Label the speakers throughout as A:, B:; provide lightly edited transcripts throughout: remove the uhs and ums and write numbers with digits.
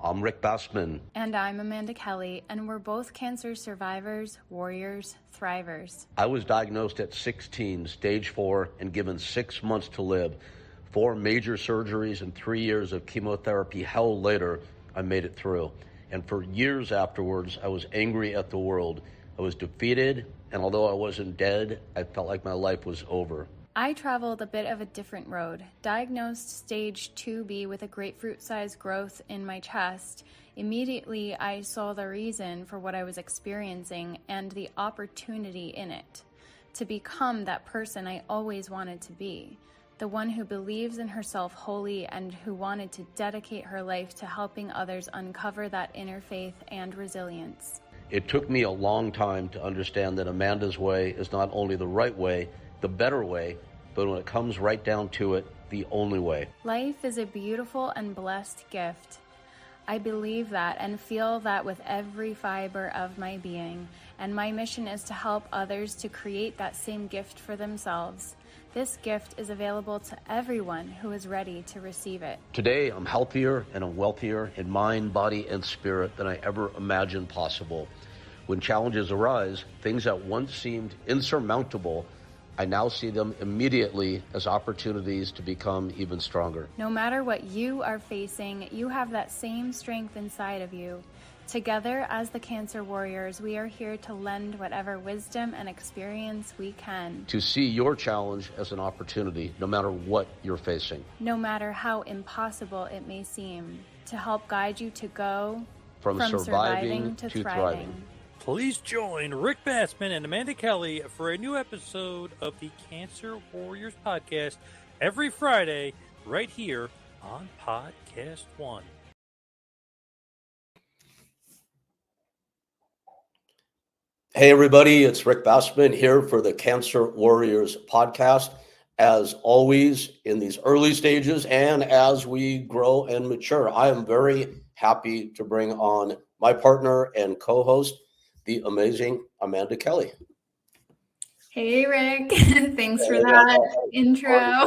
A: I'm Rick Bassman.
B: And I'm Amanda Kelly, and we're both cancer survivors, warriors, thrivers.
A: I was diagnosed at 16, stage 4, and given 6 months to live. 4 major surgeries and 3 years of chemotherapy. Hell, later, I made it through. And for years afterwards, I was angry at the world. I was defeated, and although I wasn't dead, I felt like my life was over.
B: I traveled a bit of a different road. Diagnosed stage 2B with a grapefruit-sized growth in my chest, immediately I saw the reason for what I was experiencing and the opportunity in it. To become that person I always wanted to be. The one who believes in herself wholly and who wanted to dedicate her life to helping others uncover that inner faith and resilience.
A: It took me a long time to understand that Amanda's way is not only the right way, the better way, but when it comes right down to it, the only way.
B: Life is a beautiful and blessed gift. I believe that and feel that with every fiber of my being, and my mission is to help others to create that same gift for themselves. This gift is available to everyone who is ready to receive it.
A: Today, I'm healthier and I'm wealthier in mind, body, and spirit than I ever imagined possible. When challenges arise, things that once seemed insurmountable, I now see them immediately as opportunities to become even stronger.
B: No matter what you are facing, you have that same strength inside of you. Together, as the Cancer Warriors, we are here to lend whatever wisdom and experience we can.
A: To see your challenge as an opportunity, no matter what you're facing.
B: No matter how impossible it may seem. To help guide you to go
A: from surviving to thriving.
C: Please join Rick Bassman and Amanda Kelly for a new episode of the Cancer Warriors podcast every Friday right here on Podcast One.
A: Hey everybody, it's Rick Bassman here for the Cancer Warriors podcast. As always, in these early stages and as we grow and mature, I am very happy to bring on my partner and co-host, the amazing Amanda Kelly.
B: Hey, Rick. Thanks for that intro.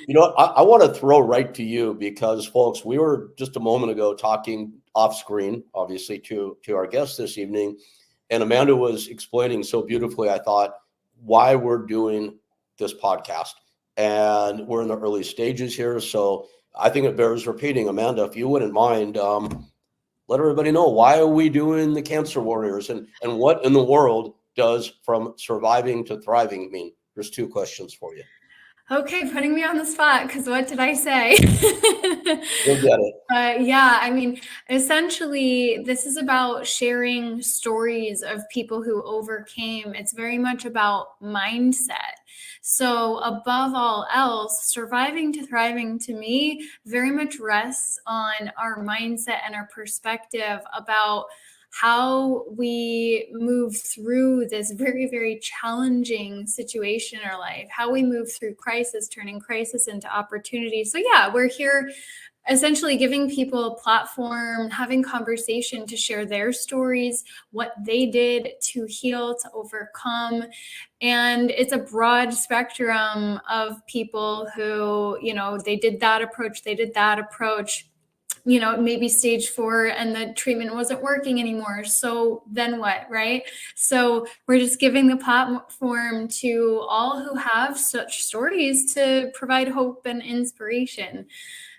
A: You know, I want to throw right to you because, folks, we were just a moment ago talking off screen, obviously, to our guest this evening. And Amanda was explaining so beautifully, I thought, why we're doing this podcast. And we're in the early stages here. So I think it bears repeating. Amanda, if you wouldn't mind, let everybody know, why are we doing the Cancer Warriors and what in the world does from surviving to thriving mean? There's 2 questions for you.
B: Okay, putting me on the spot, because what did I say?
A: You'll get it.
B: Yeah, I mean, essentially, this is about sharing stories of people who overcame. It's very much about mindset. So above all else, surviving to thriving to me very much rests on our mindset and our perspective about how we move through this very, very challenging situation in our life, how we move through crisis, turning crisis into opportunity. So yeah, we're here essentially giving people a platform, having conversation to share their stories, what they did to heal, to overcome. And it's a broad spectrum of people who, you know, they did that approach, you know, maybe stage 4 and the treatment wasn't working anymore. So then what, right? So we're just giving the platform to all who have such stories to provide hope and inspiration.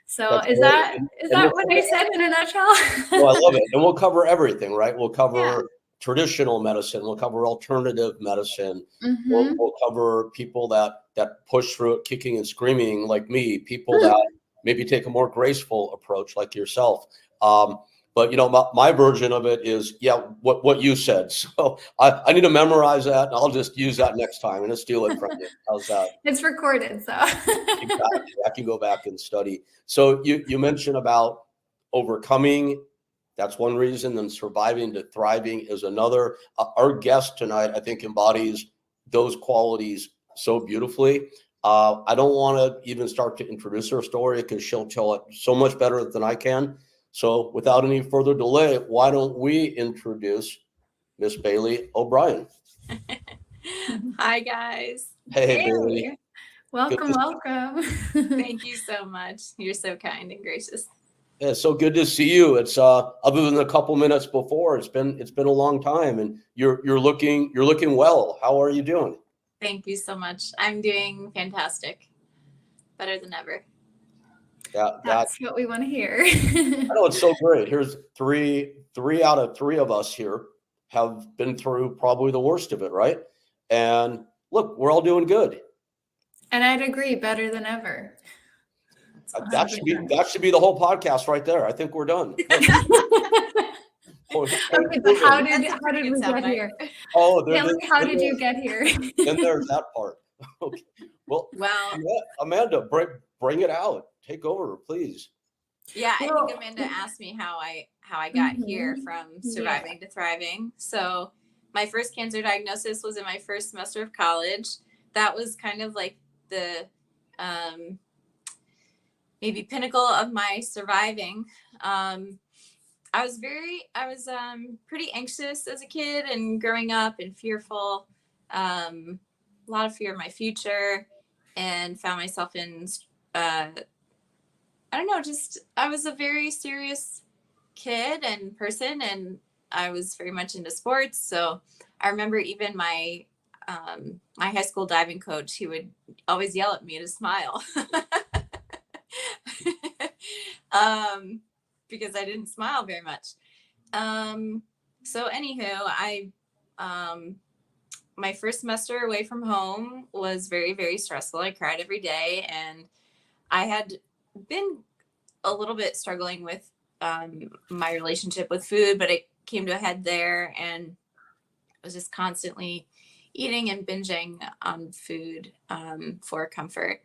B: So is that what I said in a nutshell?
A: Well, I love it. And we'll cover everything, right? We'll cover traditional medicine. We'll cover alternative medicine. Mm-hmm. We'll cover people that push through it kicking and screaming like me, people that maybe take a more graceful approach like yourself. But, you know, my version of it is, what you said. So I need to memorize that, and I'll just use that next time and steal it from you. How's that?
B: It's recorded, so.
A: Exactly. I can go back and study. So you mentioned about overcoming. That's one reason. Then surviving to thriving is another. Our guest tonight, I think, embodies those qualities so beautifully. I don't want to even start to introduce her story because she'll tell it so much better than I can. So without any further delay, why don't we introduce Miss Bailey O'Brien?
D: Hi, guys.
A: Hey, Bailey.
B: Welcome.
D: Thank you so much. You're so kind and gracious.
A: Yeah, it's so good to see you. It's other than a couple minutes before, it's been a long time, and you're looking well. How are you doing?
D: Thank you so much. I'm doing fantastic. Better than ever.
A: Yeah,
B: That's what we want to hear.
A: I know it's so great. Here's three out of three of us here have been through probably the worst of it, right? And look, we're all doing good.
B: And I'd agree, better than ever.
A: That should be the whole podcast right there. I think we're done.
B: Okay, but how did we
D: sound
B: get
D: bite.
B: here?
A: Oh,
B: Taylor, how did you get here?
A: Then there's that part. Okay. Well, Amanda, bring it out. Take over, please.
D: Yeah, I
B: Well,
D: think Amanda asked me how I got here
B: Mhm.
D: from surviving to thriving. So my first cancer diagnosis was in my first semester of college. That was kind of like the maybe pinnacle of my surviving. I was pretty anxious as a kid and growing up and fearful, a lot of fear of my future, and found myself in, I don't know, just I was a very serious kid and person, and I was very much into sports. So I remember even my my high school diving coach, he would always yell at me to smile. Because I didn't smile very much. So anywho, my first semester away from home was very, very stressful. I cried every day, and I had been a little bit struggling with my relationship with food, but it came to a head there, and I was just constantly eating and binging on food for comfort.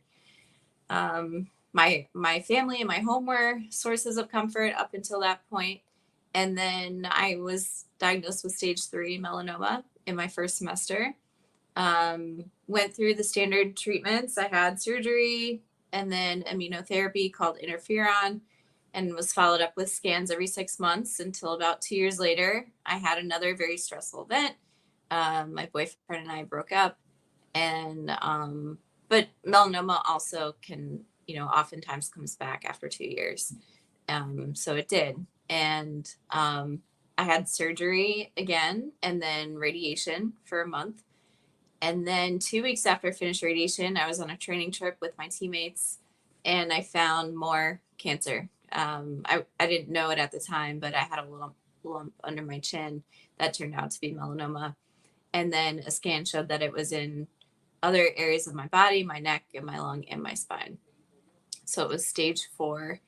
D: My family and my home were sources of comfort up until that point. And then I was diagnosed with stage 3 melanoma in my first semester. Went through the standard treatments. I had surgery and then immunotherapy called interferon, and was followed up with scans every 6 months until about 2 years later, I had another very stressful event. My boyfriend and I broke up, and but melanoma also can, oftentimes comes back after 2 years. So it did. And I had surgery again and then radiation for a month. And then 2 weeks after I finished radiation, I was on a training trip with my teammates, and I found more cancer. I didn't know it at the time, but I had a lump under my chin that turned out to be melanoma. And then a scan showed that it was in other areas of my body, my neck and my lung and my spine. So it was stage 4.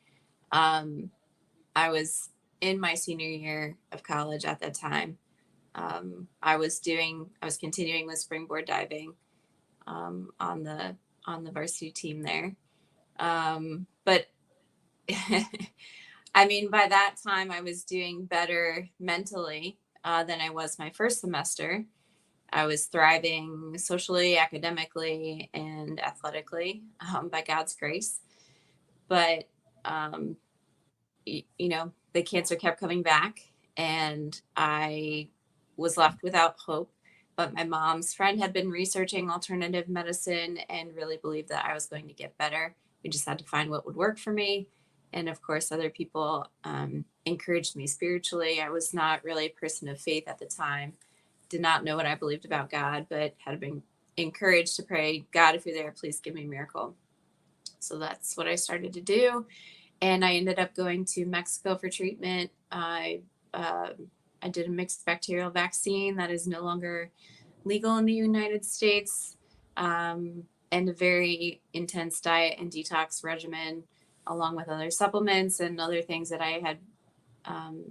D: I was in my senior year of college at that time. I was continuing with springboard diving on the varsity team there. But I mean, by that time I was doing better mentally than I was my first semester. I was thriving socially, academically, and athletically by God's grace. But, the cancer kept coming back, and I was left without hope. But my mom's friend had been researching alternative medicine and really believed that I was going to get better. We just had to find what would work for me. And of course, other people encouraged me spiritually. I was not really a person of faith at the time. Did not know what I believed about God, but had been encouraged to pray, God, if you're there, please give me a miracle. So that's what I started to do. And I ended up going to Mexico for treatment. I did a mixed bacterial vaccine that is no longer legal in the United States, and a very intense diet and detox regimen, along with other supplements and other things that I had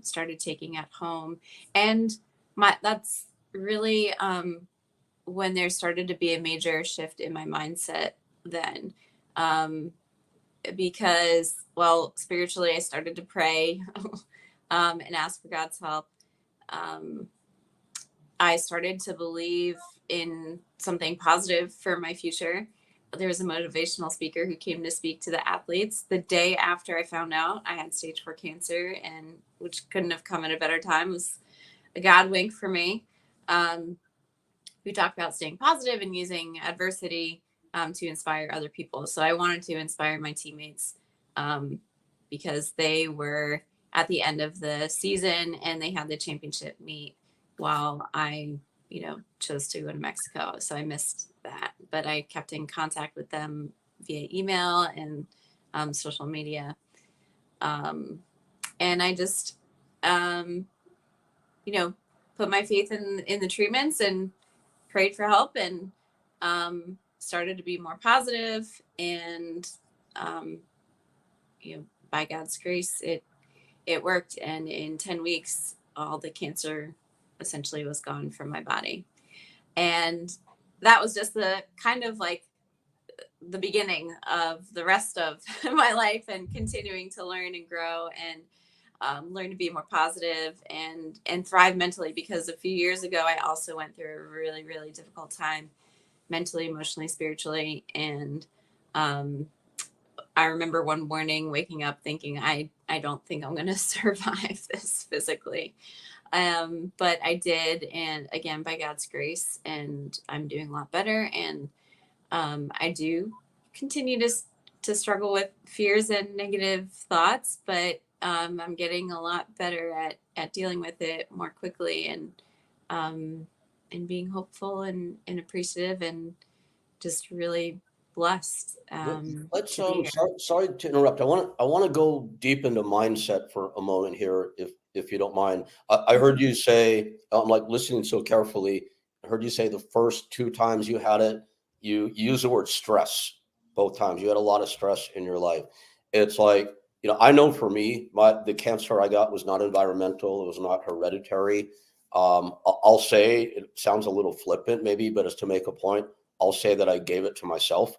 D: started taking at home. And that's really when there started to be a major shift in my mindset then, because, well, spiritually I started to pray and ask for God's help. I started to believe in something positive for my future. There was a motivational speaker who came to speak to the athletes the day after I found out I had stage 4 cancer, and which couldn't have come at a better time. It was a God wink for me. We talked about staying positive and using adversity to inspire other people. So I wanted to inspire my teammates because they were at the end of the season and they had the championship meet while I, chose to go to Mexico. So I missed that, but I kept in contact with them via email and social media. And I just, put my faith in the treatments and prayed for help, and started to be more positive. And, by God's grace, it worked. And in 10 weeks, all the cancer essentially was gone from my body. And that was just the kind of like the beginning of the rest of my life, and continuing to learn and grow, and learn to be more positive and thrive mentally. Because a few years ago, I also went through a really, really difficult time mentally, emotionally, spiritually. And I remember one morning waking up thinking, I don't think I'm going to survive this physically. But I did. And again, by God's grace, and I'm doing a lot better. And I do continue to struggle with fears and negative thoughts, but I'm getting a lot better at dealing with it more quickly, and being hopeful and appreciative, and just really blessed.
A: Let's
D: to be here.
A: sorry to interrupt. I want to go deep into mindset for a moment here, if you don't mind. I heard you say, I'm like listening so carefully. I heard you say the first 2 times you had it, you use the word stress. Both times you had a lot of stress in your life. It's like, I know for me, the cancer I got was not environmental. It was not hereditary. I'll say, it sounds a little flippant maybe, but it's to make a point. I'll say that I gave it to myself.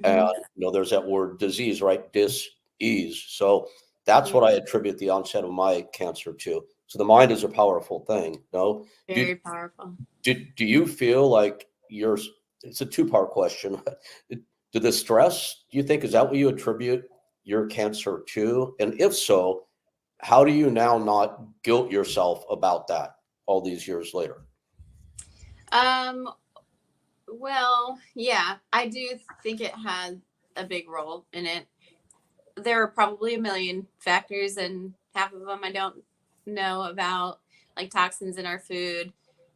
A: And there's that word disease, right? Dis-ease. So that's what I attribute the onset of my cancer to. So the mind is a powerful thing. No,
D: Very powerful.
A: do you feel like it's a 2-part question. Do the stress, do you think, is that what you attribute your cancer to? And if so, how do you now not guilt yourself about that all these years later?
D: Well, yeah, I do think it had a big role in it. There are probably a million factors, and half of them I don't know about, like toxins in our food,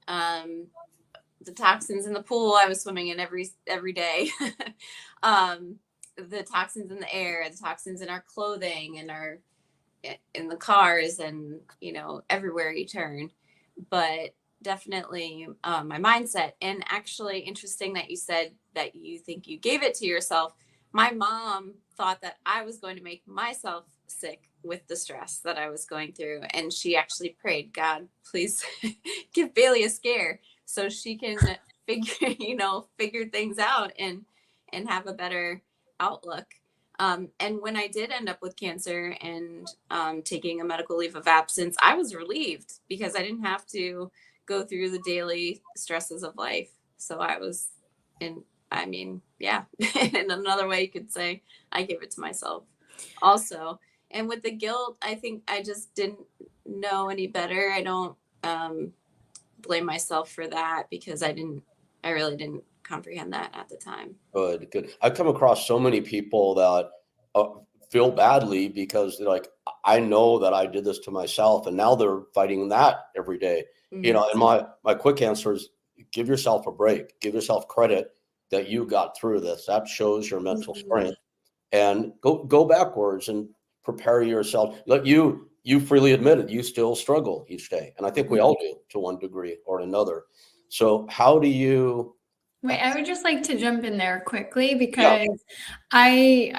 D: the toxins in the pool I was swimming in every day, the toxins in the air, the toxins in our clothing, and in the cars, and everywhere you turn. But definitely my mindset. And actually, interesting that you said that you think you gave it to yourself. My mom thought that I was going to make myself sick with the stress that I was going through, and she actually prayed, God, please give Bailey a scare so she can figure things out and have a better outlook. And when I did end up with cancer and taking a medical leave of absence, I was relieved, because I didn't have to go through the daily stresses of life. So I was in another way you could say I gave it to myself also. And with the guilt, I think I just didn't know any better. I don't blame myself for that, because I really didn't comprehend that at the time.
A: Good. I've come across so many people that feel badly because they're like, I know that I did this to myself, and now they're fighting that every day. And my quick answer is, give yourself a break, give yourself credit that you got through this. That shows your mental strength, and go backwards and prepare yourself. Like you freely admitted you still struggle each day. And I think we all do to one degree or another. So how do you,
B: Wait, I would just like to jump in there quickly, because I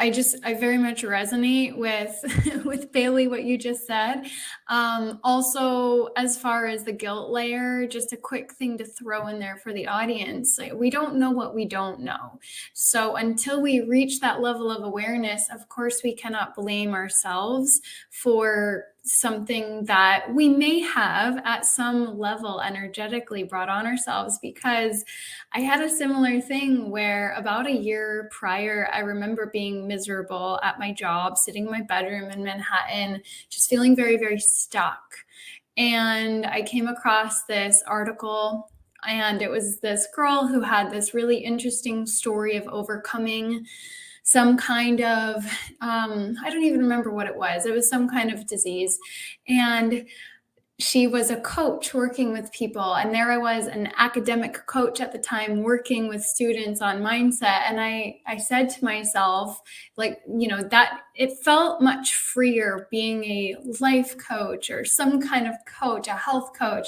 B: very much resonate with with Bailey, what you just said. Also, as far as the guilt layer, just a quick thing to throw in there for the audience. Like, we don't know what we don't know. So until we reach that level of awareness, of course, we cannot blame ourselves for something that we may have at some level energetically brought on ourselves. Because I had a similar thing where about a year prior, I remember being miserable at my job, sitting in my bedroom in Manhattan, just feeling very, very stuck. And I came across this article, and it was this girl who had this really interesting story of overcoming some kind of, I don't even remember what it was. It was some kind of disease. And she was a coach working with people. And there I was, an academic coach at the time, working with students on mindset. And I said to myself, like, that it felt much freer being a life coach or some kind of coach, a health coach.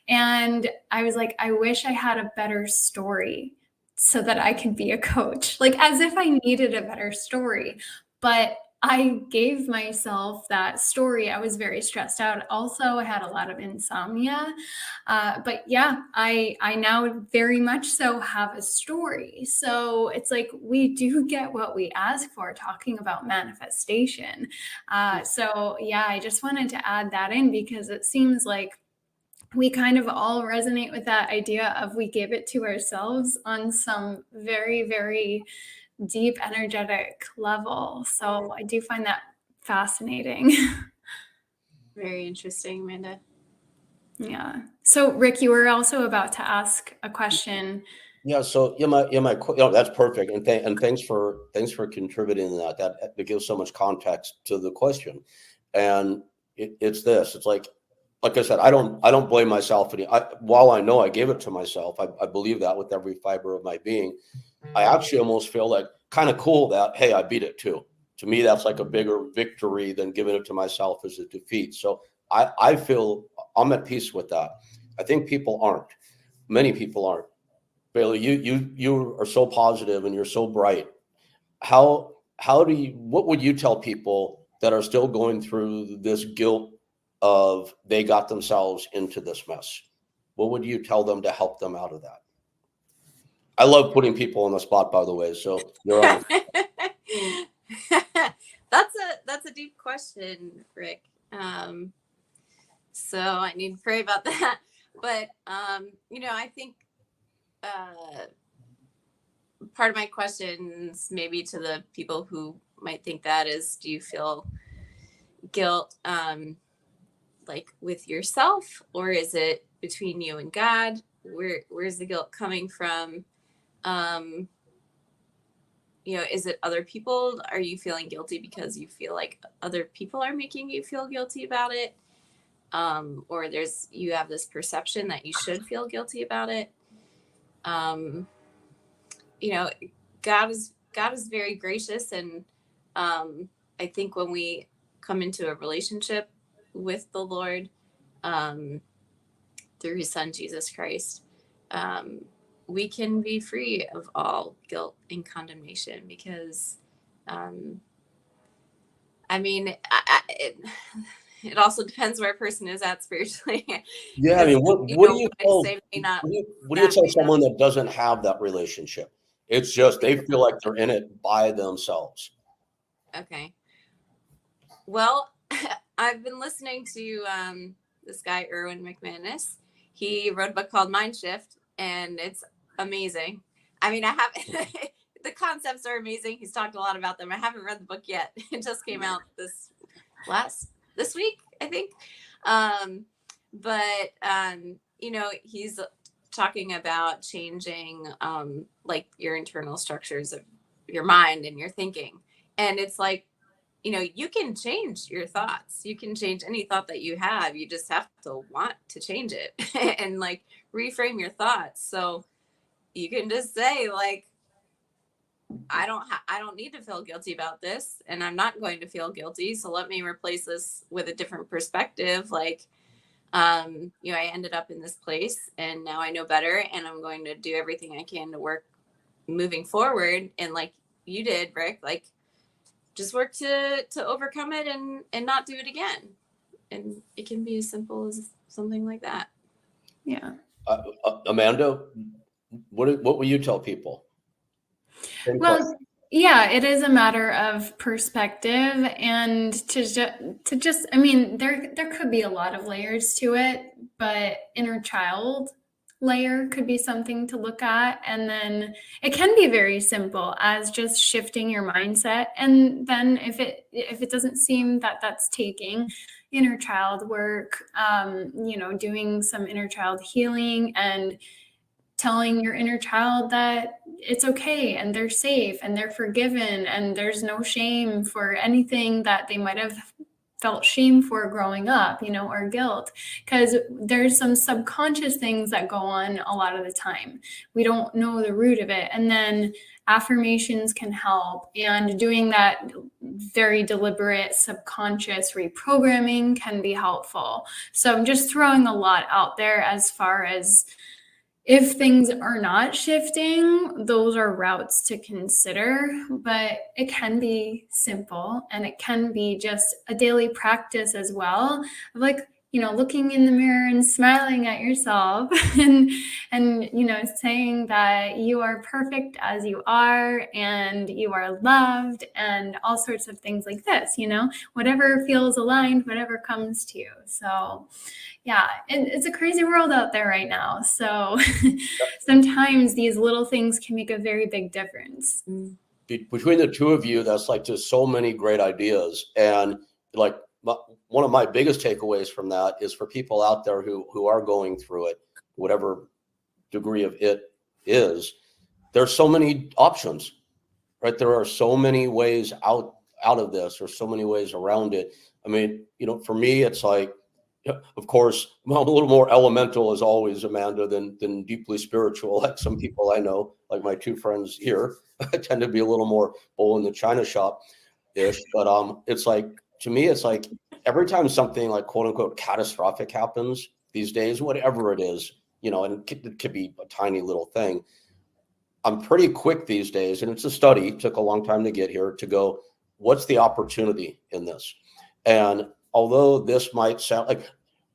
B: And I was like, I wish I had a better story so that I could be a coach, like as if I needed a better story. But I gave myself that story. I was very stressed out. Also, I had a lot of insomnia. But yeah, I now very much so have a story. So it's like we do get what we ask for, talking about manifestation. So yeah, I just wanted to add that in because it seems like we kind of all resonate with that idea of we give it to ourselves on some very, very deep energetic level. So I do find that fascinating.
D: Very interesting, Amanda.
B: Yeah. So Rick, you were also about to ask a question.
A: Yeah. So that's perfect. And thanks for contributing to that. That gives so much context to the question. And it's this. It's like I said, I don't blame myself while I know I gave it to myself. I believe that with every fiber of my being. I actually almost feel like kind of cool that, hey, I beat it too. To me, that's like a bigger victory than giving it to myself as a defeat. So I feel I'm at peace with that. I think people aren't. Many people aren't. Bailey, you are so positive and you're so bright. What would you tell people that are still going through this guilt of they got themselves into this mess? What would you tell them to help them out of that? I love putting people on the spot, by the way. So you're on.
D: That's a deep question, Rick. So I need to pray about that. But I think part of my questions maybe to the people who might think that is, do you feel guilt like with yourself, or is it between you and God? Where's the guilt coming from? Is it other people? Are you feeling guilty because you feel like other people are making you feel guilty about it? Or you have this perception that you should feel guilty about it. God is very gracious. And I think when we come into a relationship with the Lord, through his son, Jesus Christ, we can be free of all guilt and condemnation because, it also depends where a person is at spiritually.
A: Yeah, I mean, what do you tell someone that doesn't have that relationship? It's just they feel like they're in it by themselves.
D: Okay. Well, I've been listening to this guy, Erwin McManus. He wrote a book called Mind Shift, and it's amazing. I mean, the concepts are amazing. He's talked a lot about them. I haven't read the book yet. It just came out this week, I think. He's talking about changing like your internal structures of your mind and your thinking. And it's like, you can change your thoughts. You can change any thought that you have. You just have to want to change it and like reframe your thoughts. So you can just say like, I don't need to feel guilty about this, and I'm not going to feel guilty. So let me replace this with a different perspective. Like, I ended up in this place and now I know better, and I'm going to do everything I can to work moving forward. And like you did, Rick, like just work to overcome it and not do it again. And it can be as simple as something like that.
B: Yeah.
A: Amanda, what will you tell people?
B: Well, yeah, it is a matter of perspective, and to just, I mean, there could be a lot of layers to it, but inner child layer could be something to look at. And then it can be very simple as just shifting your mindset. And then if it doesn't seem that that's taking inner child work, doing some inner child healing and telling your inner child that it's okay and they're safe and they're forgiven and there's no shame for anything that they might have felt shame for growing up, or guilt, because there's some subconscious things that go on a lot of the time. We don't know the root of it. And then affirmations can help, and doing that very deliberate subconscious reprogramming can be helpful. So I'm just throwing a lot out there as far as if things are not shifting, those are routes to consider, but it can be simple, and it can be just a daily practice as well of looking in the mirror and smiling at yourself and saying that you are perfect as you are and you are loved and all sorts of things like this, whatever feels aligned, whatever comes to you. So yeah, it's a crazy world out there right now. So sometimes these little things can make a very big difference.
A: Between the two of you, that's like just so many great ideas. And like one of my biggest takeaways from that is for people out there who are going through it, whatever degree of it is, there's so many options, right? There are so many ways out of this, or so many ways around it. I mean, for me, it's like, of course, I'm a little more elemental as always, Amanda, than deeply spiritual. Like some people I know, like my two friends here, tend to be a little more bull in the china shop ish. But it's like, to me, it's like every time something like quote unquote catastrophic happens these days, whatever it is, and it could be a tiny little thing. I'm pretty quick these days, and it's a study, took a long time to get here, to go, what's the opportunity in this? And although this might sound like,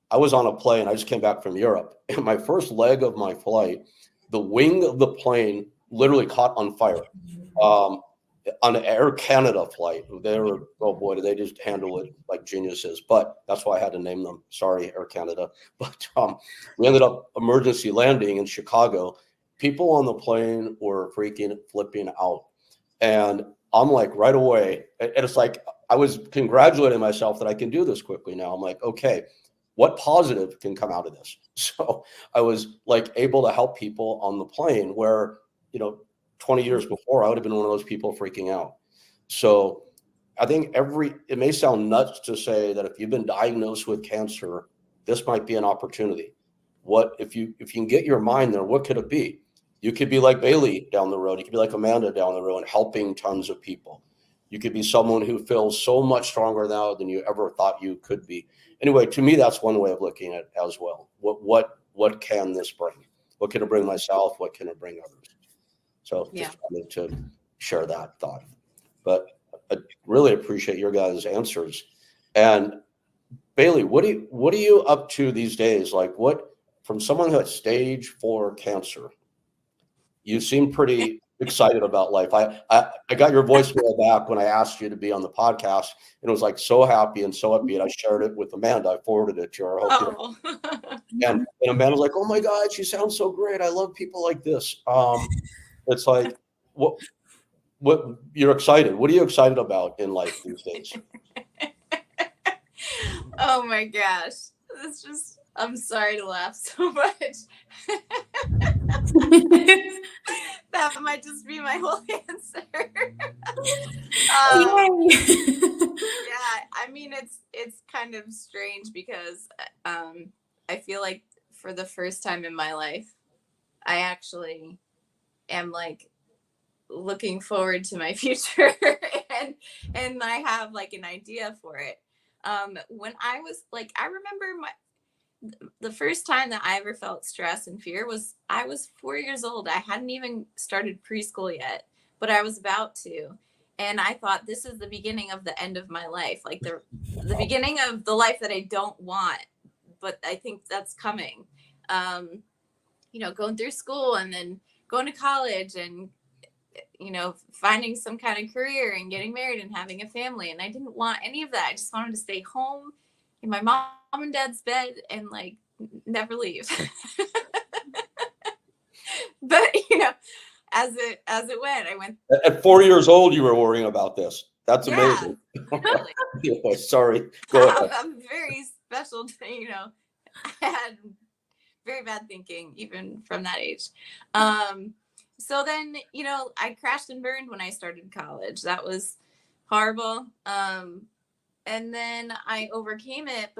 A: I was on a plane, I just came back from Europe, and my first leg of my flight, the wing of the plane literally caught on fire. On an Air Canada flight, they were, oh boy, did they just handle it like geniuses. But that's why I had to name them. Sorry, Air Canada. But we ended up emergency landing in Chicago. People on the plane were flipping out. And I'm like, right away, and it's like, I was congratulating myself that I can do this quickly now. I'm like, okay, what positive can come out of this? So I was like able to help people on the plane where, 20 years before, I would have been one of those people freaking out. So I think it may sound nuts to say that if you've been diagnosed with cancer, this might be an opportunity. What if you can get your mind there, what could it be? You could be like Bailey down the road. You could be like Amanda down the road and helping tons of people. You could be someone who feels so much stronger now than you ever thought you could be. Anyway, to me, that's one way of looking at it as well. What can this bring? What can it bring myself? What can it bring others? So just wanted to share that thought. But I really appreciate your guys' answers. And Bailey, what are you up to these days? Like, what, from someone who had stage 4 cancer, you seem pretty excited about life. I got your voicemail back when I asked you to be on the podcast, and it was like so happy and so upbeat. I shared it with Amanda. I forwarded it to her. And Amanda's like, oh my God, she sounds so great. I love people like this. It's like, what you're excited. What are you excited about in life these days?
D: Oh my gosh. It's just, I'm sorry to laugh so much. That might just be my whole answer. Yeah, I mean, it's kind of strange because I feel like for the first time in my life, I actually am like looking forward to my future and I have like an idea for it. When I was like, I remember the first time that I ever felt stress and fear was I was 4 years old. I hadn't even started preschool yet, but I was about to. And I thought, this is the beginning of the end of my life, like the beginning of the life that I don't want, but I think that's coming. Going through school and then going to college and, finding some kind of career and getting married and having a family. And I didn't want any of that. I just wanted to stay home in my mom and dad's bed and like never leave. But as it went, I went
A: at 4 years old. You were worrying about this. That's amazing.
D: Totally.
A: Anyway, sorry. Go ahead.
D: I'm very special. I had very bad thinking, even from that age. So then, you know, I crashed and burned when I started college. That was horrible. And then I overcame it,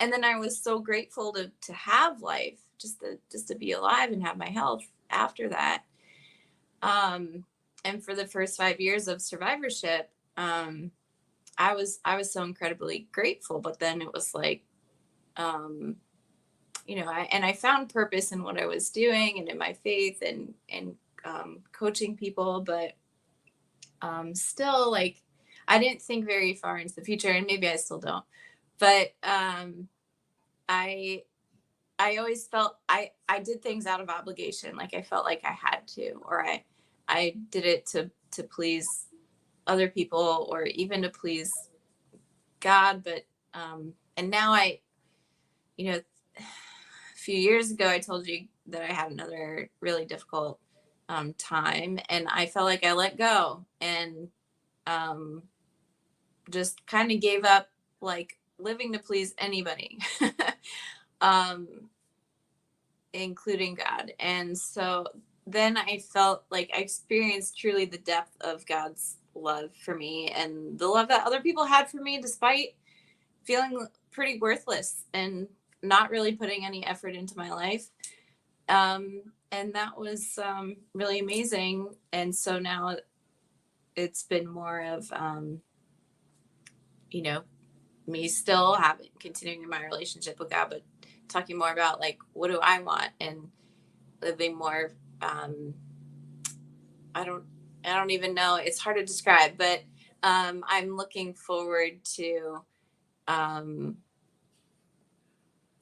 D: and then I was so grateful to have life, just to be alive and have my health after that. And for the first 5 years of survivorship, I was so incredibly grateful, but then it was like, you know, I found purpose in what I was doing and in my faith and coaching people, but still, like, I didn't think very far into the future, and maybe I still don't. But I always felt I did things out of obligation, like I felt like I had to, or I did it to please other people, or even to please God. But and now you know, a few years ago, I told you that I had another really difficult time, and I felt like I let go and just kind of gave up, like, living to please anybody, including God. And so then I felt like I experienced truly the depth of God's love for me, and the love that other people had for me, despite feeling pretty worthless and not really putting any effort into my life. And that was really amazing. And so now it's been more of, you know, me still continuing my relationship with God, but talking more about, like, what do I want, and living more. I don't even know. It's hard to describe, but I'm looking forward to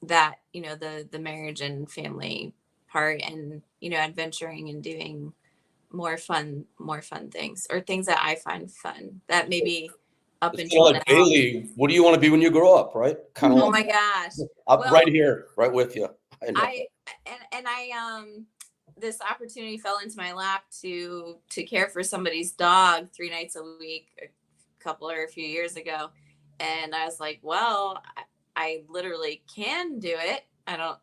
D: that, you know, the marriage and family part, and, you know, adventuring and doing more fun things, or things that I find fun, that maybe up
A: It's kind
D: until
A: of like
D: now.
A: Bailey. What do you want to be when you grow up? Right? Kind of
D: Oh
A: like
D: my gosh.
A: I'm
D: Well,
A: right here, right with you. I know.
D: I this opportunity fell into my lap to care for somebody's dog 3 nights a week, a few years ago. And I was like, well, I literally can do it. I don't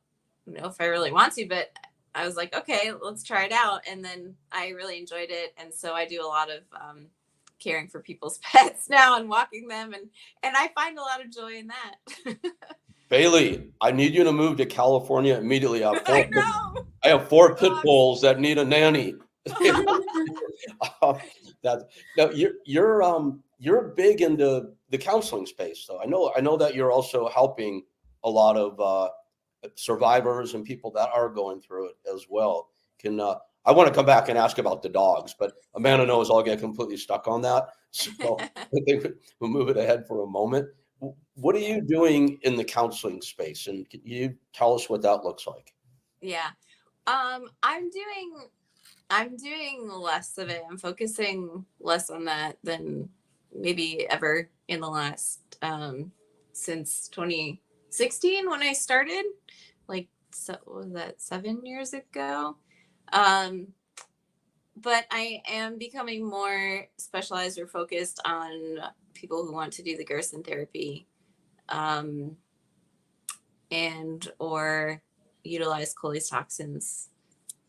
D: know if I really want to, but I was like, okay, let's try it out. And then I really enjoyed it. And so I do a lot of caring for people's pets now and walking them. And I find a lot of joy in that.
A: Bailey, I need you to move to California immediately. I
D: I
A: have 4 pit bulls that need a nanny. That now you're big into the counseling space, though. I know that you're also helping a lot of survivors and people that are going through it as well. I want to come back and ask about the dogs, but Amanda knows I'll get completely stuck on that. So I think we'll move it ahead for a moment. What are you doing in the counseling space, and can you tell us what that looks like?
D: Yeah. I'm doing less of it. I'm focusing less on that than maybe ever in the last since 2016, when I started, like, so was that 7 years ago? But I am becoming more specialized or focused on people who want to do the Gerson therapy, and or utilize Coley's toxins,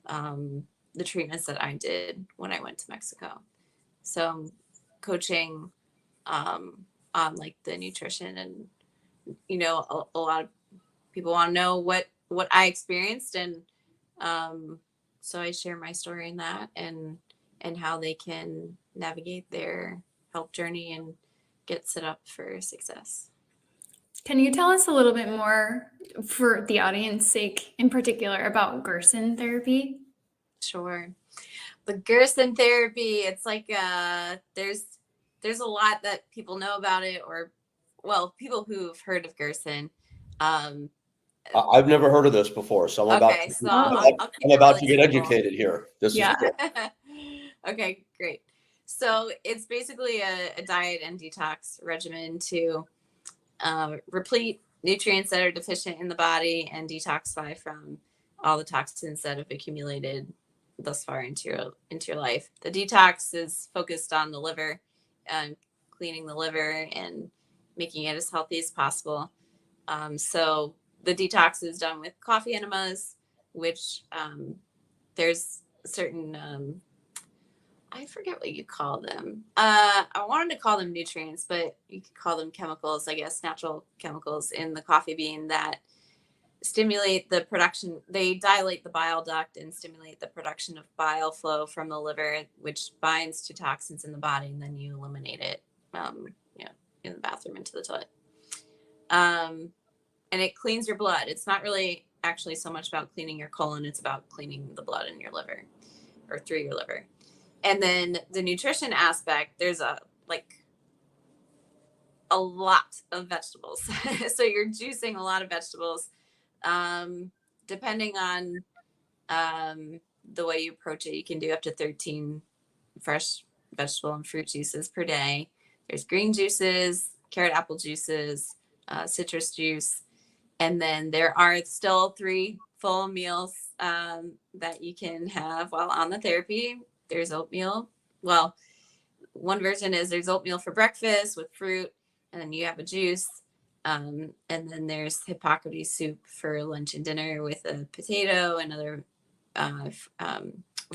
D: the treatments that I did when I went to Mexico. So I'm coaching on, like, the nutrition, and, you know, a lot of people want to know what I experienced, and so I share my story in that, and how they can navigate their health journey and get set up for success.
B: Can you tell us a little bit more, for the audience sake in particular, about Gerson therapy?
D: Sure. The Gerson therapy, it's like there's a lot that people know about it, or, well, people who've heard of Gerson.
A: I've never heard of this before, so I'm
D: Okay, so I'll keep
A: I'm
D: it
A: about
D: really
A: to get
D: simple.
A: educated here. This is good.
D: Okay, great. So it's basically a diet and detox regimen to replete nutrients that are deficient in the body and detoxify from all the toxins that have accumulated thus far into your life. The detox is focused on the liver, cleaning the liver and making it as healthy as possible. So the detox is done with coffee enemas, which there's certain I forget what you call them. I wanted to call them nutrients, but you could call them chemicals, I guess, natural chemicals in the coffee bean that stimulate the production. They dilate the bile duct and stimulate the production of bile flow from the liver, which binds to toxins in the body, and then you eliminate it, in the bathroom into the toilet. And it cleans your blood. It's not really actually so much about cleaning your colon. It's about cleaning the blood in your liver or through your liver. And then the nutrition aspect, there's a lot of vegetables. So you're juicing a lot of vegetables. Depending on the way you approach it, you can do up to 13 fresh vegetable and fruit juices per day. There's green juices, carrot apple juices, citrus juice. And then there are still 3 full meals that you can have while on the therapy. There's oatmeal. Well, one version is there's oatmeal for breakfast with fruit, and then you have a juice. And then there's Hippocrates soup for lunch and dinner with a potato and other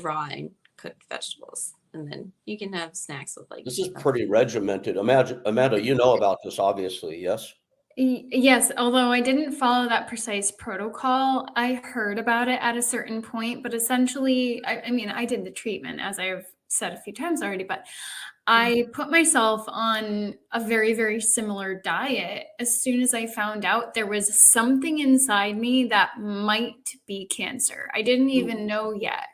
D: raw and cooked vegetables. And then you can have snacks with
A: This is pretty regimented. Amanda, you know about this, obviously, yes?
B: Yes, although I didn't follow that precise protocol, I heard about it at a certain point, but essentially, I mean, I did the treatment, as I've said a few times already, but I put myself on a very, very similar diet as soon as I found out there was something inside me that might be cancer. I didn't even know yet,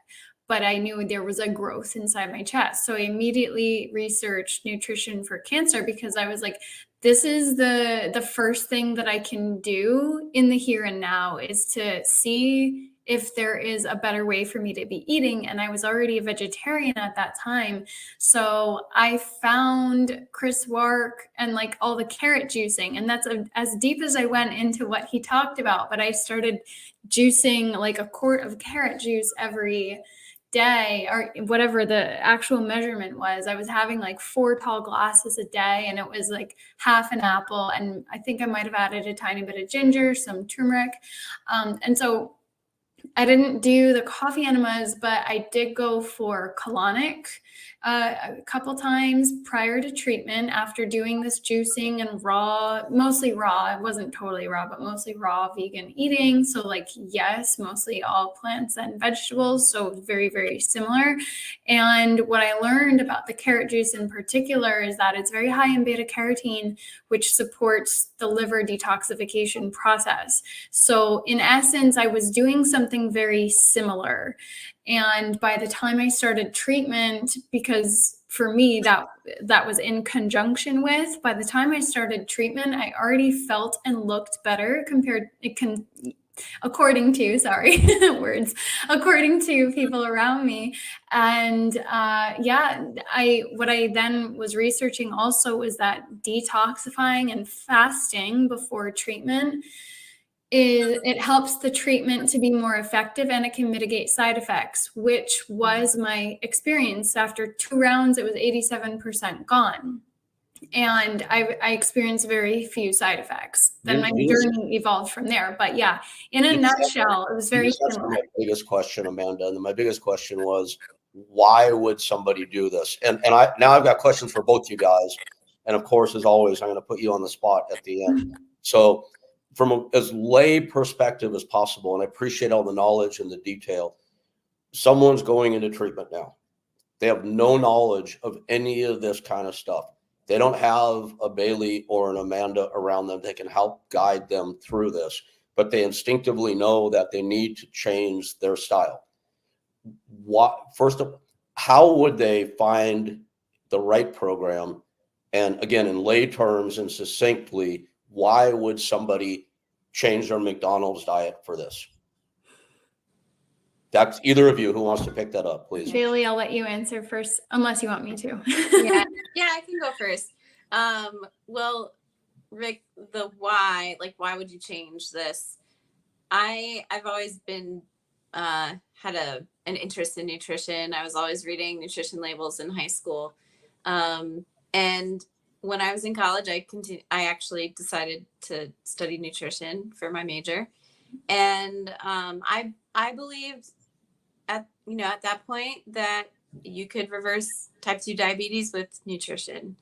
B: but I knew there was a growth inside my chest. So I immediately researched nutrition for cancer because I was like, this is the first thing that I can do in the here and now is to see if there is a better way for me to be eating. And I was already a vegetarian at that time. So I found Chris Wark and like all the carrot juicing. And that's as deep as I went into what he talked about. But I started juicing like a quart of carrot juice every day or whatever the actual measurement was. I was having like 4 tall glasses a day, and it was like half an apple. And I think I might have added a tiny bit of ginger, some turmeric. And so I didn't do the coffee enemas, but I did go for colonic a couple times prior to treatment after doing this juicing and mostly raw. It wasn't totally raw, but mostly raw vegan eating. So like, yes, mostly all plants and vegetables. So very, very similar. And what I learned about the carrot juice in particular is that it's very high in beta carotene, which supports the liver detoxification process. So in essence, I was doing something very similar. And by the time I started treatment, because for me, that was in conjunction with, by the time I started treatment, I already felt and looked better according to people around me. And what I then was researching also was that detoxifying and fasting before treatment it helps the treatment to be more effective, and it can mitigate side effects, which was my experience. After 2 rounds, it was 87% gone. And I experienced very few side effects. Then my journey evolved from there. But yeah, in a nutshell, it was very similar.
A: My biggest question, Amanda, and my biggest question was, why would somebody do this? And I've got questions for both you guys. And of course, as always, I'm going to put you on the spot at the end. So from as lay perspective as possible, and I appreciate all the knowledge and the detail, someone's going into treatment now. They have no knowledge of any of this kind of stuff. They don't have a Bailey or an Amanda around them that can help guide them through this, but they instinctively know that they need to change their style. How would they find the right program? And again, in lay terms and succinctly, why would somebody change their McDonald's diet for this? That's either of you who wants to pick that up, please.
B: Bailey, I'll let you answer first, unless you want me to.
D: Yeah, I can go first. Well, Rick, the why would you change this? I've always been had an interest in nutrition. I was always reading nutrition labels in high school. And when I was in college, I actually decided to study nutrition for my major, and I believed at that point that you could reverse type 2 diabetes with nutrition,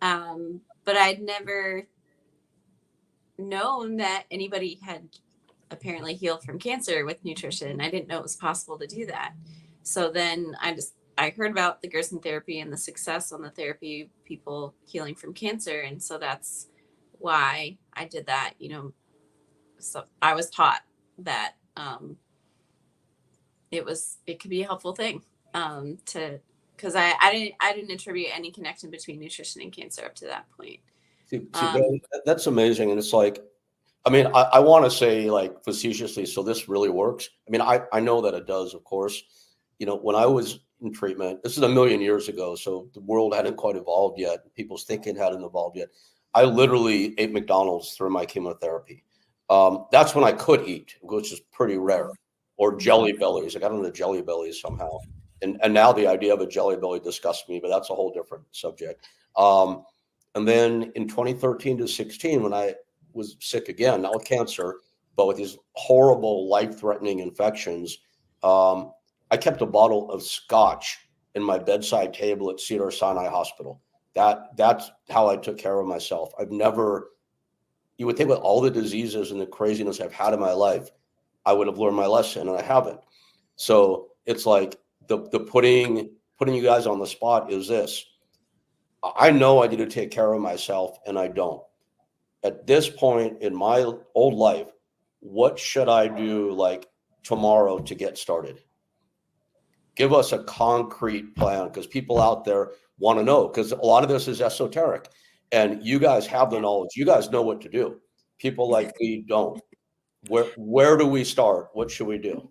D: but I'd never known that anybody had apparently healed from cancer with nutrition. I didn't know it was possible to do that. So then I heard about the Gerson therapy and the success on the therapy, people healing from cancer. And so that's why I did that, so I was taught that it could be a helpful thing because I didn't attribute any connection between nutrition and cancer up to that point.
A: See, Bailey, that's amazing. And it's like, I mean, I want to say like facetiously, so this really works. I mean, I know that it does, of course. When I was in treatment, this is a million years ago, so the world hadn't quite evolved yet. People's thinking hadn't evolved yet. I literally ate McDonald's through my chemotherapy. That's when I could eat, which is pretty rare. Or jelly bellies. I got into jelly bellies somehow. And now the idea of a jelly belly disgusts me, but that's a whole different subject. And then in 2013 to 16, when I was sick again, not with cancer, but with these horrible life-threatening infections, I kept a bottle of scotch in my bedside table at Cedars-Sinai Hospital. That's how I took care of myself. You would think with all the diseases and the craziness I've had in my life, I would have learned my lesson, and I haven't. So it's like the putting you guys on the spot is this. I know I need to take care of myself, and I don't. At this point in my old life, what should I do like tomorrow to get started? Give us a concrete plan, because people out there want to know, because a lot of this is esoteric, and you guys have the knowledge. You guys know what to do. People like me don't. Where do we start? What should we do?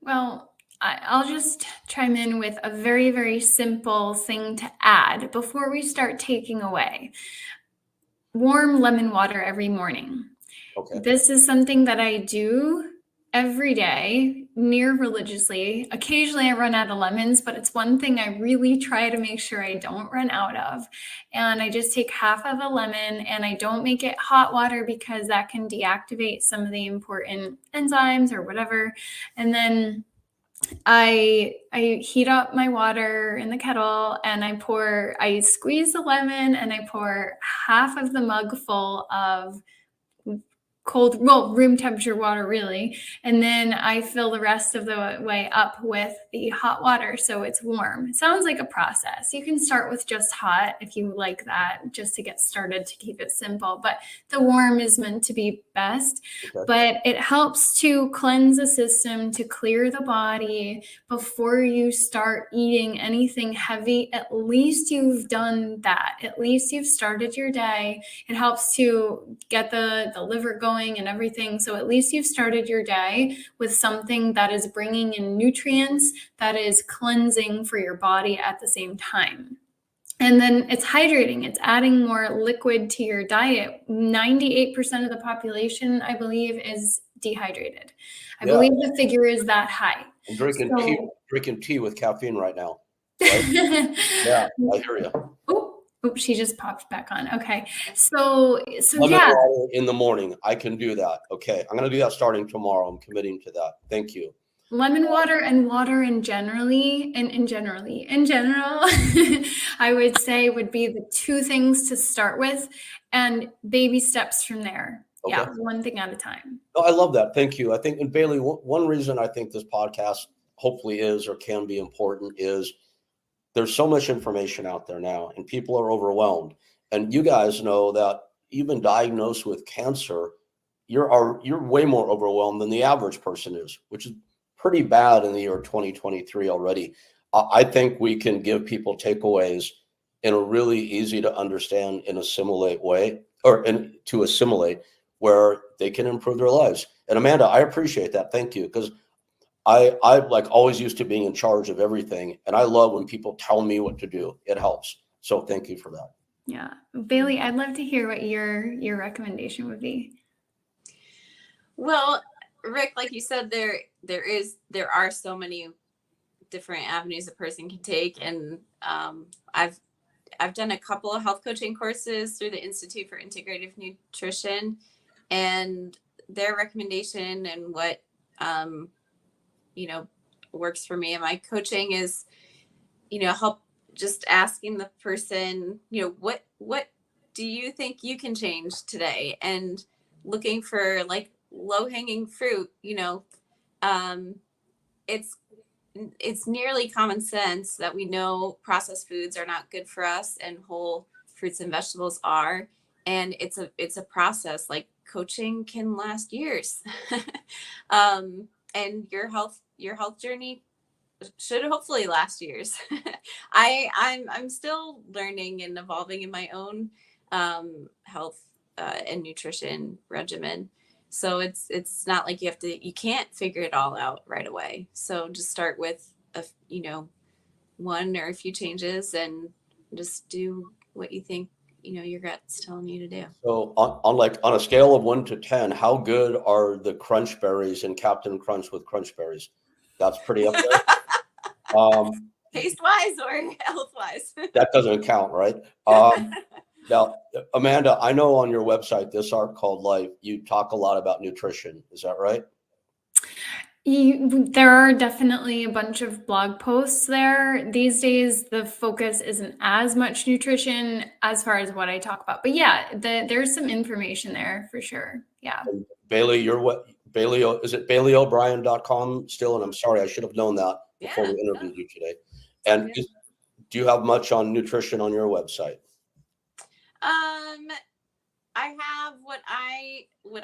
B: Well, I'll just chime in with a very, very simple thing to add before we start taking away. Warm lemon water every morning.
A: Okay.
B: This is something that I do every day, near religiously. Occasionally I run out of lemons, but it's one thing I really try to make sure I don't run out of. And I just take half of a lemon, and I don't make it hot water because that can deactivate some of the important enzymes or whatever. And then I heat up my water in the kettle, and I squeeze the lemon, and I pour half of the mug full of room temperature water, really. And then I fill the rest of the way up with the hot water, so it's warm. It sounds like a process. You can start with just hot if you like that, just to get started, to keep it simple. But the warm is meant to be best.
A: Okay.
B: But it helps to cleanse the system, to clear the body before you start eating anything heavy. At least you've done that. At least you've started your day. It helps to get the liver going and everything. So at least you've started your day with something that is bringing in nutrients, that is cleansing for your body at the same time. And then it's hydrating. It's adding more liquid to your diet. 98% of the population, I believe, is dehydrated. I believe the figure is that high.
A: I'm drinking tea with caffeine right now. Right? Yeah, I hear you.
B: Oops, she just popped back on. Okay. So
A: Lemon
B: yeah.
A: water in the morning. I can do that. Okay. I'm going to do that starting tomorrow. I'm committing to that. Thank you.
B: Lemon water and water in general, I would say would be the two things to start with, and baby steps from there.
A: Okay.
B: Yeah, one thing at a time.
A: Oh, I love that. Thank you. I think, and Bailey, one reason I think this podcast hopefully is or can be important is there's so much information out there now, and people are overwhelmed. And you guys know that even diagnosed with cancer, you're way more overwhelmed than the average person is, which is pretty bad in the year 2023 already. I think we can give people takeaways in a really easy to understand and assimilate way, to assimilate, where they can improve their lives. And Amanda, I appreciate that. Thank you. Because I like always used to being in charge of everything. And I love when people tell me what to do. It helps. So thank you for that.
B: Yeah. Bailey, I'd love to hear what your recommendation would be.
D: Well, Rick, like you said, there are so many different avenues a person can take. And I've done a couple of health coaching courses through the Institute for Integrative Nutrition, and their recommendation and what, works for me and my coaching is, help just asking the person, what do you think you can change today? And looking for like low hanging fruit, it's nearly common sense that we know processed foods are not good for us and whole fruits and vegetables are. And it's a process. Like coaching can last years. And your health journey should hopefully last years. I'm still learning and evolving in my own health and nutrition regimen. So it's not like you can't figure it all out right away. So just start with one or a few changes and just do what you think your gut's telling you to do.
A: So on a scale of 1 to 10, how good are the Crunch Berries and Captain Crunch with Crunch Berries? That's pretty up there.
D: Taste wise or health wise?
A: That doesn't count, right? Now, Amanda, I know on your website, This Art Called Life, you talk a lot about nutrition. Is that right?
B: There are definitely a bunch of blog posts there. These days, the focus isn't as much nutrition as far as what I talk about. But yeah, there's some information there for sure. Yeah.
A: And Bailey, is it BaileyO'Brien.com still? And I'm sorry, I should have known that before we interviewed you today. And do you have much on nutrition on your website?
D: I have what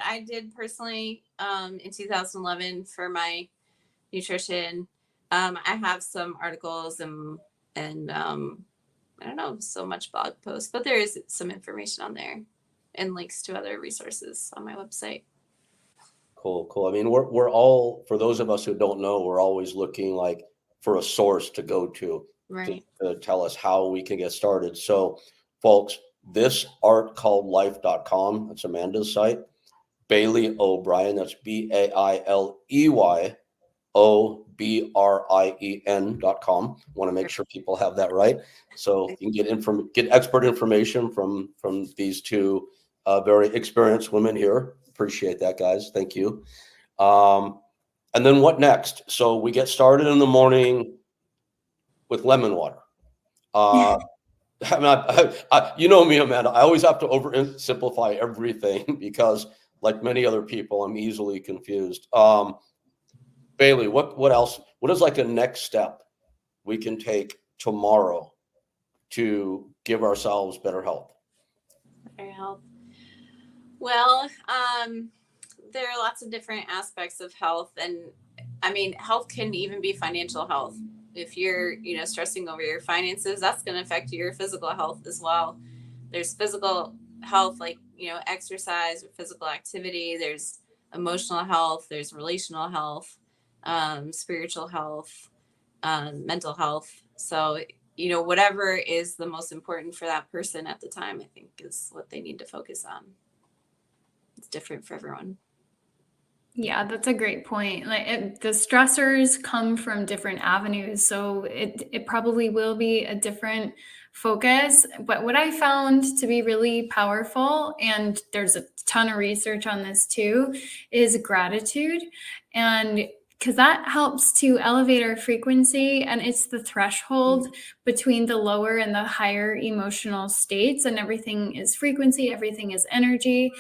D: I did personally in 2011 for my nutrition. I have some articles and I don't know so much blog posts, but there is some information on there and links to other resources on my website.
A: Cool. I mean, we're all, for those of us who don't know, we're always looking like for a source to go to,
D: right,
A: to tell us how we can get started. So, folks, thisartcalledlife.com. That's Amanda's site. Bailey O'Brien. That's BaileyO'Brien.com. Want to make sure people have that right. So you can get expert information from these two very experienced women here. Appreciate that, guys. Thank you. And then what next? So we get started in the morning with lemon water. You know me, Amanda. I always have to oversimplify everything because, like many other people, I'm easily confused. Bailey, what else? What is like a next step we can take tomorrow to give ourselves better health?
D: Better health. Well, there are lots of different aspects of health, and I mean, health can even be financial health. If you're, stressing over your finances, that's going to affect your physical health as well. There's physical health, like, exercise or physical activity. There's emotional health. There's relational health, spiritual health, mental health. So, whatever is the most important for that person at the time, I think is what they need to focus on. It's different for everyone.
B: Yeah, that's a great point. Like the stressors come from different avenues, so it probably will be a different focus. But what I found to be really powerful, and there's a ton of research on this too, is gratitude. And because that helps to elevate our frequency, and it's the threshold between the lower and the higher emotional states, and everything is frequency, everything is energy.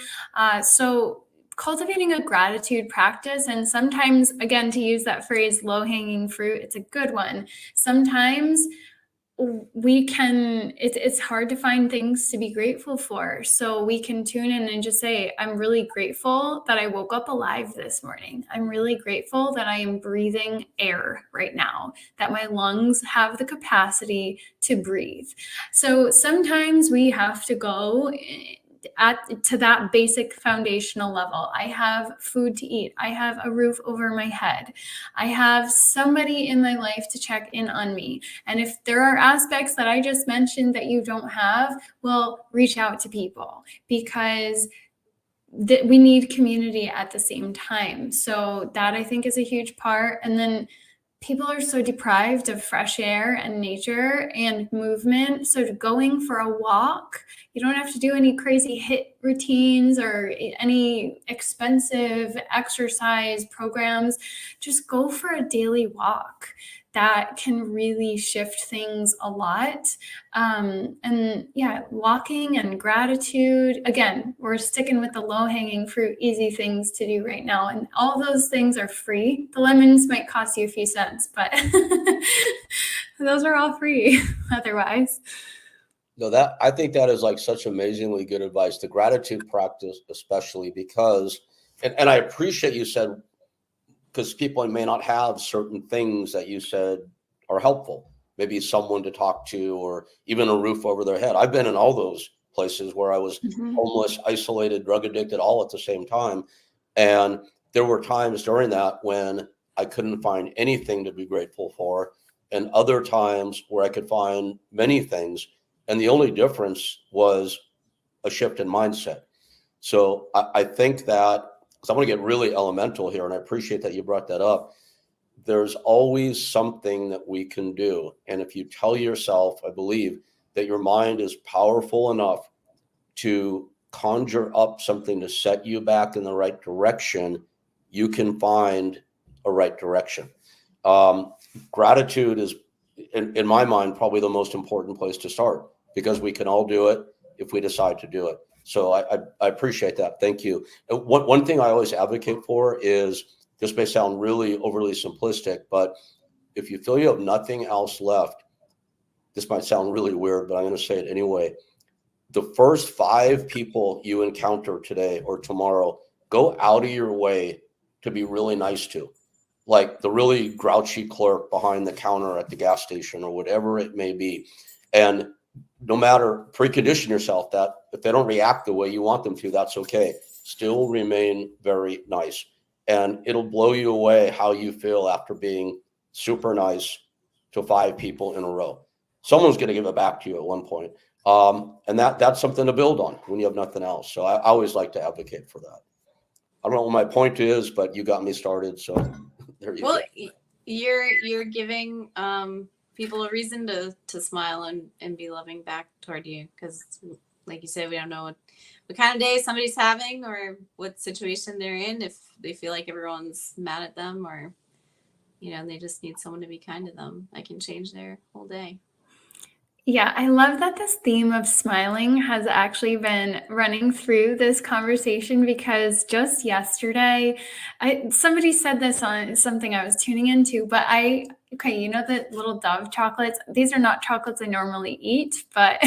B: So cultivating a gratitude practice, and sometimes, again, to use that phrase, low-hanging fruit, it's a good one. Sometimes it's hard to find things to be grateful for. So we can tune in and just say, I'm really grateful that I woke up alive this morning. I'm really grateful that I am breathing air right now, that my lungs have the capacity to breathe. So sometimes we have to go to that basic foundational level. I have food to eat. I have a roof over my head. I have somebody in my life to check in on me. And if there are aspects that I just mentioned that you don't have, well, reach out to people, because we need community at the same time. So that, I think, is a huge part. And then people are so deprived of fresh air and nature and movement. So going for a walk, you don't have to do any crazy HIIT routines or any expensive exercise programs. Just go for a daily walk. That can really shift things a lot. And yeah, walking and gratitude. Again, we're sticking with the low-hanging fruit, easy things to do right now. And all those things are free. The lemons might cost you a few cents, but those are all free otherwise.
A: No, that I think that is like such amazingly good advice. The gratitude practice, especially because, and I appreciate you said, because people may not have certain things that you said are helpful. Maybe someone to talk to, or even a roof over their head. I've been in all those places where I was homeless, isolated, drug addicted, all at the same time. And there were times during that when I couldn't find anything to be grateful for, and other times where I could find many things. And the only difference was a shift in mindset. So I think that, because I want to get really elemental here, and I appreciate that you brought that up. There's always something that we can do. And if you tell yourself, I believe, that your mind is powerful enough to conjure up something to set you back in the right direction, you can find a right direction. Gratitude is, in my mind, probably the most important place to start, because we can all do it if we decide to do it. So I appreciate that. Thank you. One thing I always advocate for is, this may sound really overly simplistic, but if you feel you have nothing else left, this might sound really weird, but I'm going to say it anyway. The first 5 people you encounter today or tomorrow, go out of your way to be really nice to, like the really grouchy clerk behind the counter at the gas station or whatever it may be. And no matter, precondition yourself that if they don't react the way you want them to, that's okay. Still remain very nice. And it'll blow you away how you feel after being super nice to 5 people in a row. Someone's going to give it back to you at one point. And that's something to build on when you have nothing else. So I always like to advocate for that. I don't know what my point is, but you got me started. So there you go.
D: You're giving people a reason to smile and be loving back toward you, because like you said, we don't know what kind of day somebody's having or what situation they're in, if they feel like everyone's mad at them, or they just need someone to be kind to them. I can change their whole day.
B: Yeah, I love that this theme of smiling has actually been running through this conversation, because just yesterday, somebody said this on something I was tuning into, but the little Dove chocolates, these are not chocolates I normally eat, but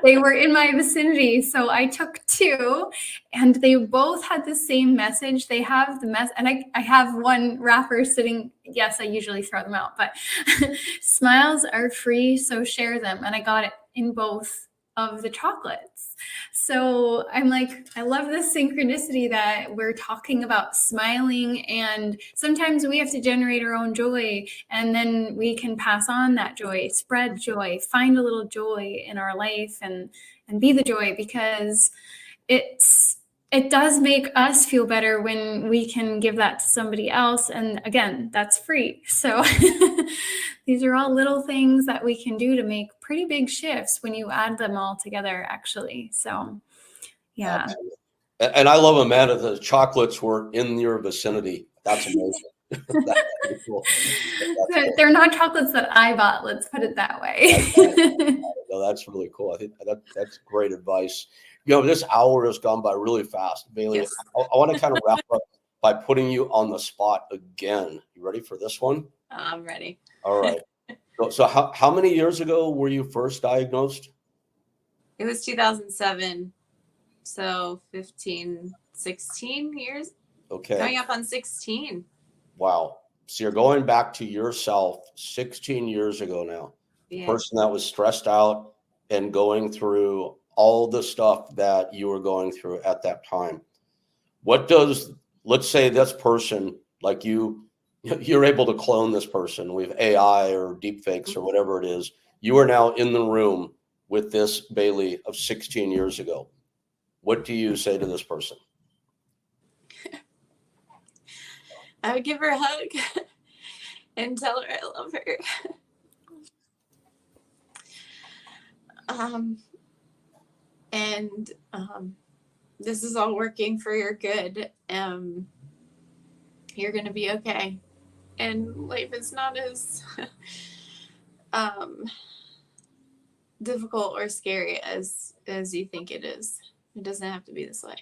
B: they were in my vicinity. So I took 2 and they both had the same message. They have the and I have one wrapper sitting. Yes, I usually throw them out, but smiles are free, so share them. And I got it in both of the chocolates. So I'm like, I love this synchronicity that we're talking about smiling, and sometimes we have to generate our own joy, and then we can pass on that joy, spread joy, find a little joy in our life, and be the joy, because it does make us feel better when we can give that to somebody else. And again, that's free. So these are all little things that we can do to make pretty big shifts when you add them all together, actually. So, yeah.
A: Absolutely. And I love, Amanda, the chocolates were in your vicinity. That's amazing. That's pretty cool.
B: They're not chocolates that I bought. Let's put it that way.
A: No, that's really cool. I think that's great advice. This hour has gone by really fast. Bailey, yes. I want to kind of wrap up by putting you on the spot again. You ready for this one?
D: I'm ready.
A: All right. So how many years ago were you first diagnosed?
D: It was 2007. So 16 years.
A: Okay.
D: Going up on 16.
A: Wow. So you're going back to yourself 16 years ago now. Yeah. The person that was stressed out and going through all the stuff that you were going through at that time. Let's say this person, like you're able to clone this person with AI or deep fakes or whatever it is. You are now in the room with this Bailey of 16 years ago. What do you say to this person?
D: I would give her a hug and tell her I love her. And this is all working for your good. You're going to be okay. And life is not as difficult or scary as you think it is. It doesn't have to be this way.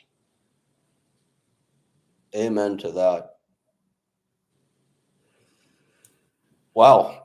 A: Amen to that. Wow.